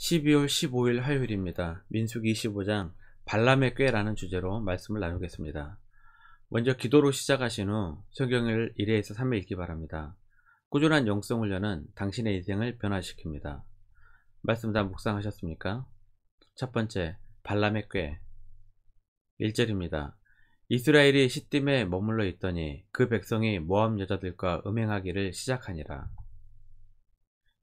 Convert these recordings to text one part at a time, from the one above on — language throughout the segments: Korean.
12월 15일 화요일입니다. 민수기 25장 발람의 꾀라는 주제로 말씀을 나누겠습니다. 먼저 기도로 시작하신 후 성경을 1회에서 3회 읽기 바랍니다. 꾸준한 영성 훈련은 당신의 인생을 변화시킵니다. 말씀 다 묵상하셨습니까? 첫 번째, 발람의 꾀 1절입니다. 이스라엘이 시딤에 머물러 있더니 그 백성이 모압 여자들과 음행하기를 시작하니라.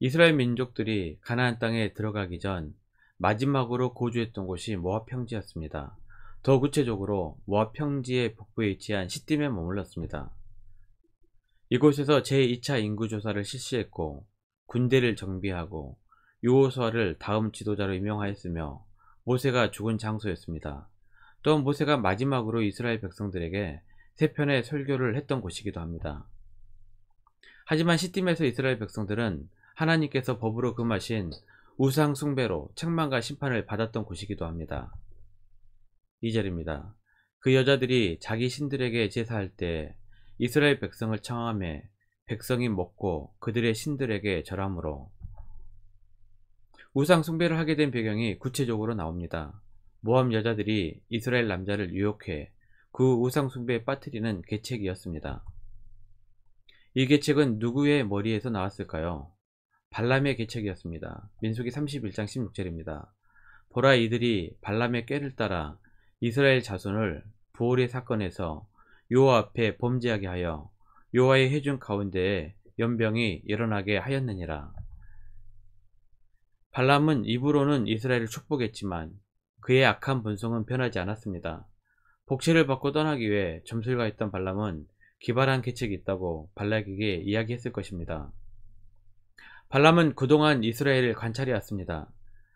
이스라엘 민족들이 가나안 땅에 들어가기 전 마지막으로 거주했던 곳이 모압 평지였습니다. 더 구체적으로 모압 평지의 북부에 위치한 시딤에 머물렀습니다. 이곳에서 제2차 인구조사를 실시했고 군대를 정비하고 여호수아를 다음 지도자로 임명하였으며 모세가 죽은 장소였습니다. 또 모세가 마지막으로 이스라엘 백성들에게 세 편의 설교를 했던 곳이기도 합니다. 하지만 시딤에서 이스라엘 백성들은 하나님께서 법으로 금하신 우상 숭배로 책망과 심판을 받았던 곳이기도 합니다. 2절입니다. 그 여자들이 자기 신들에게 제사할 때 이스라엘 백성을 청함해 백성이 먹고 그들의 신들에게 절함으로. 우상 숭배를 하게 된 배경이 구체적으로 나옵니다. 모압 여자들이 이스라엘 남자를 유혹해 그 우상 숭배에 빠뜨리는 계책이었습니다. 이 계책은 누구의 머리에서 나왔을까요? 발람의 계책이었습니다. 민수기 31장 16절입니다. 보라, 이들이 발람의 꾀를 따라 이스라엘 자손을 부올의 사건에서 여호와 앞에 범죄하게 하여 여호와의 회중 가운데에 연병이 일어나게 하였느니라. 발람은 입으로는 이스라엘을 축복했지만 그의 악한 본성은 변하지 않았습니다. 복지를 받고 떠나기 위해 점술가 했던 발람은 기발한 계책이 있다고 발락에게 이야기했을 것입니다. 발람은 그동안 이스라엘을 관찰해왔습니다.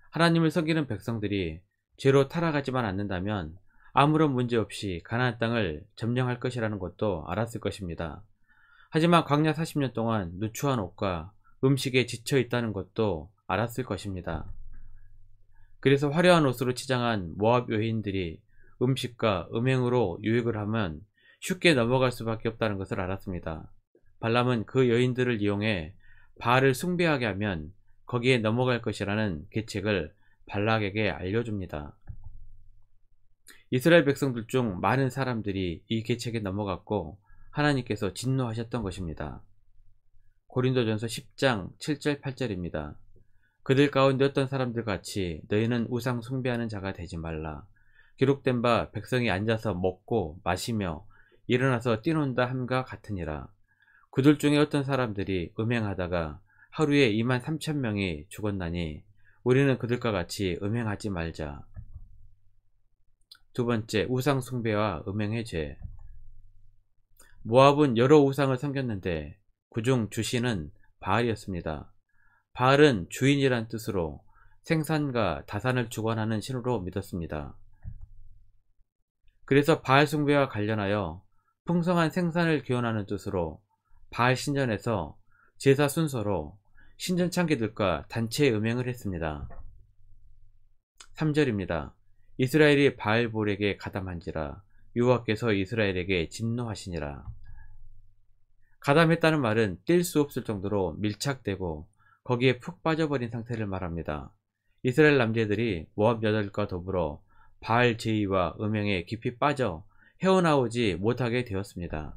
하나님을 섬기는 백성들이 죄로 타락하지만 않는다면 아무런 문제 없이 가나안 땅을 점령할 것이라는 것도 알았을 것입니다. 하지만 광야 40년 동안 누추한 옷과 음식에 지쳐 있다는 것도 알았을 것입니다. 그래서 화려한 옷으로 치장한 모압 여인들이 음식과 음행으로 유익을 하면 쉽게 넘어갈 수밖에 없다는 것을 알았습니다. 발람은 그 여인들을 이용해 바알을 숭배하게 하면 거기에 넘어갈 것이라는 계책을 발락에게 알려줍니다. 이스라엘 백성들 중 많은 사람들이 이 계책에 넘어갔고 하나님께서 진노하셨던 것입니다. 고린도전서 10장 7절 8절입니다. 그들 가운데 어떤 사람들 같이 너희는 우상 숭배하는 자가 되지 말라. 기록된 바 백성이 앉아서 먹고 마시며 일어나서 뛰논다 함과 같으니라. 그들 중에 어떤 사람들이 음행하다가 하루에 23,000명이 죽었나니 우리는 그들과 같이 음행하지 말자. 두 번째, 우상 숭배와 음행의 죄. 모압은 여러 우상을 섬겼는데 그중 주신은 바알이었습니다. 바알은 주인이란 뜻으로 생산과 다산을 주관하는 신으로 믿었습니다. 그래서 바알 숭배와 관련하여 풍성한 생산을 기원하는 뜻으로 바알 신전에서 제사 순서로 신전 창기들과 단체 음행을 했습니다. 3절입니다. 이스라엘이 바알볼에게 가담한지라 여호와께서 이스라엘에게 진노하시니라. 가담했다는 말은 뗄 수 없을 정도로 밀착되고 거기에 푹 빠져버린 상태를 말합니다. 이스라엘 남자들이 모압 여자들과 더불어 바알 제의와 음행에 깊이 빠져 헤어나오지 못하게 되었습니다.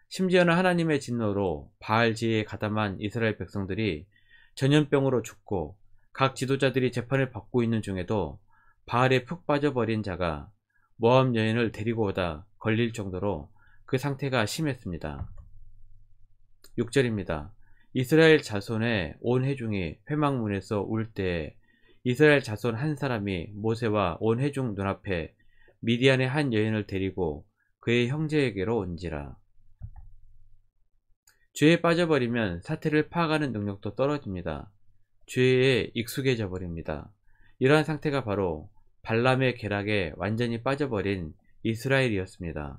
심지어는 하나님의 진노로 바알 제의에 가담한 이스라엘 백성들이 전염병으로 죽고 각 지도자들이 재판을 받고 있는 중에도 바알에 푹 빠져버린 자가 모압 여인을 데리고 오다 걸릴 정도로 그 상태가 심했습니다. 6절입니다. 이스라엘 자손의 온 회중이 회막문에서 울 때에 이스라엘 자손 한 사람이 모세와 온 회중 눈앞에 미디안의 한 여인을 데리고 그의 형제에게로 온지라. 죄에 빠져버리면 사태를 파악하는 능력도 떨어집니다. 죄에 익숙해져 버립니다. 이러한 상태가 바로 발람의 계략에 완전히 빠져버린 이스라엘이었습니다.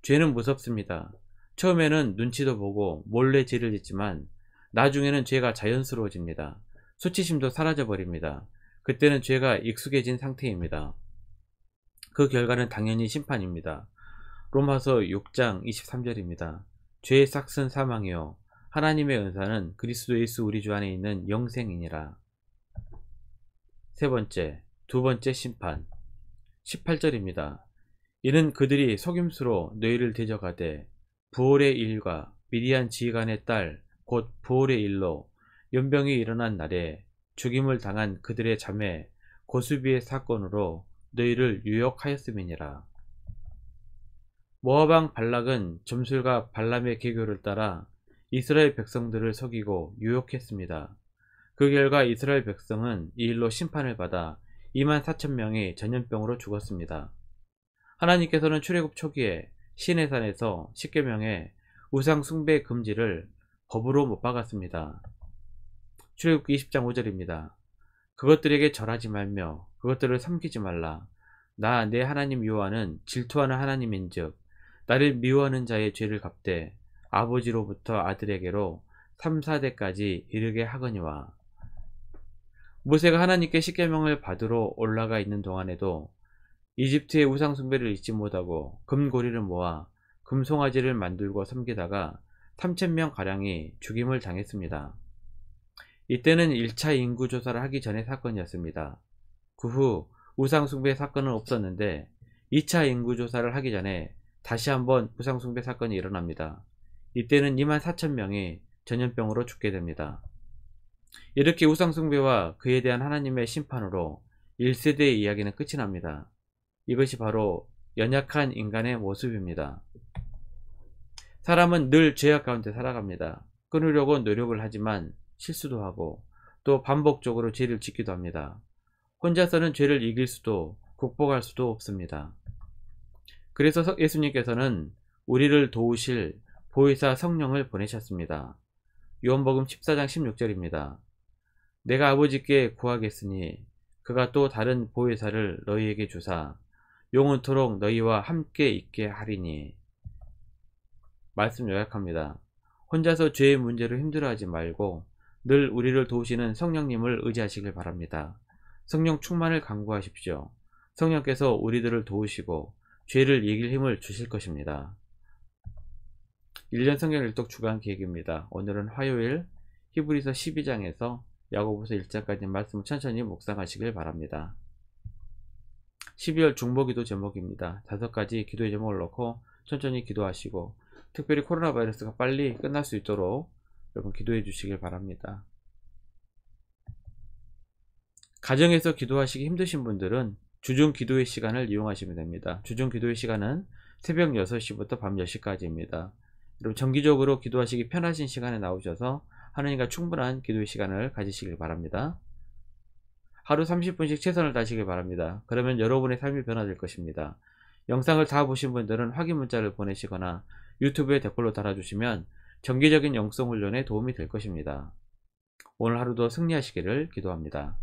죄는 무섭습니다. 처음에는 눈치도 보고 몰래 죄를 짓지만 나중에는 죄가 자연스러워집니다. 수치심도 사라져버립니다. 그때는 죄가 익숙해진 상태입니다. 그 결과는 당연히 심판입니다. 로마서 6장 23절입니다. 죄의 싹은 사망이요 하나님의 은사는 그리스도 예수 우리 주 안에 있는 영생이니라. 세 번째, 두 번째 심판. 18절입니다. 이는 그들이 속임수로 너희를 대적하되 부올의 일과 미디안 지휘관의 딸 곧 부올의 일로 연병이 일어난 날에 죽임을 당한 그들의 자매 고수비의 사건으로 너희를 유혹하였음이니라. 모압 왕 발락은 점술가 발람의 계교를 따라 이스라엘 백성들을 속이고 유혹했습니다. 그 결과 이스라엘 백성은 이 일로 심판을 받아 24,000명이 전염병으로 죽었습니다. 하나님께서는 출애굽 초기에 시내산에서 십계명의 우상 숭배 금지를 법으로 못 박았습니다. 출애굽기 20장 5절입니다. 그것들에게 절하지 말며 그것들을 섬기지 말라. 나 내 하나님 여호와는 질투하는 하나님인즉 나를 미워하는 자의 죄를 갚되 아버지로부터 아들에게로 3, 4대까지 이르게 하거니와. 모세가 하나님께 십계명을 받으러 올라가 있는 동안에도 이집트의 우상 숭배를 잊지 못하고 금고리를 모아 금송아지를 만들고 섬기다가 3,000명 가량이 죽임을 당했습니다. 이때는 1차 인구조사를 하기 전의 사건이었습니다. 그 후 우상숭배 사건은 없었는데 2차 인구조사를 하기 전에 다시 한번 우상숭배 사건이 일어납니다. 이때는 24,000명이 전염병으로 죽게 됩니다. 이렇게 우상숭배와 그에 대한 하나님의 심판으로 1세대의 이야기는 끝이 납니다. 이것이 바로 연약한 인간의 모습입니다. 사람은 늘 죄악 가운데 살아갑니다. 끊으려고 노력을 하지만 실수도 하고 또 반복적으로 죄를 짓기도 합니다. 혼자서는 죄를 이길 수도 극복할 수도 없습니다. 그래서 예수님께서는 우리를 도우실 보혜사 성령을 보내셨습니다. 요한복음 14장 16절입니다. 내가 아버지께 구하겠으니 그가 또 다른 보혜사를 너희에게 주사 영원토록 너희와 함께 있게 하리니. 말씀 요약합니다. 혼자서 죄의 문제로 힘들어하지 말고 늘 우리를 도우시는 성령님을 의지하시길 바랍니다. 성령 충만을 간구하십시오. 성령께서 우리들을 도우시고 죄를 이길 힘을 주실 것입니다. 1년 성경 일독 주간 기획입니다. 오늘은 화요일 히브리서 12장에서 야고보서 1장까지 말씀을 천천히 묵상하시길 바랍니다. 12월 중보기도 제목입니다. 5가지 기도의 제목을 넣고 천천히 기도하시고 특별히 코로나 바이러스가 빨리 끝날 수 있도록 여러분 기도해 주시길 바랍니다. 가정에서 기도하시기 힘드신 분들은 주중 기도의 시간을 이용하시면 됩니다. 주중 기도의 시간은 새벽 6시부터 밤 10시까지입니다. 여러분 정기적으로 기도하시기 편하신 시간에 나오셔서 하나님과 충분한 기도의 시간을 가지시길 바랍니다. 하루 30분씩 최선을 다하시길 바랍니다. 그러면 여러분의 삶이 변화될 것입니다. 영상을 다 보신 분들은 확인 문자를 보내시거나 유튜브에 댓글로 달아주시면 정기적인 영성 훈련에 도움이 될 것입니다. 오늘 하루도 승리하시기를 기도합니다.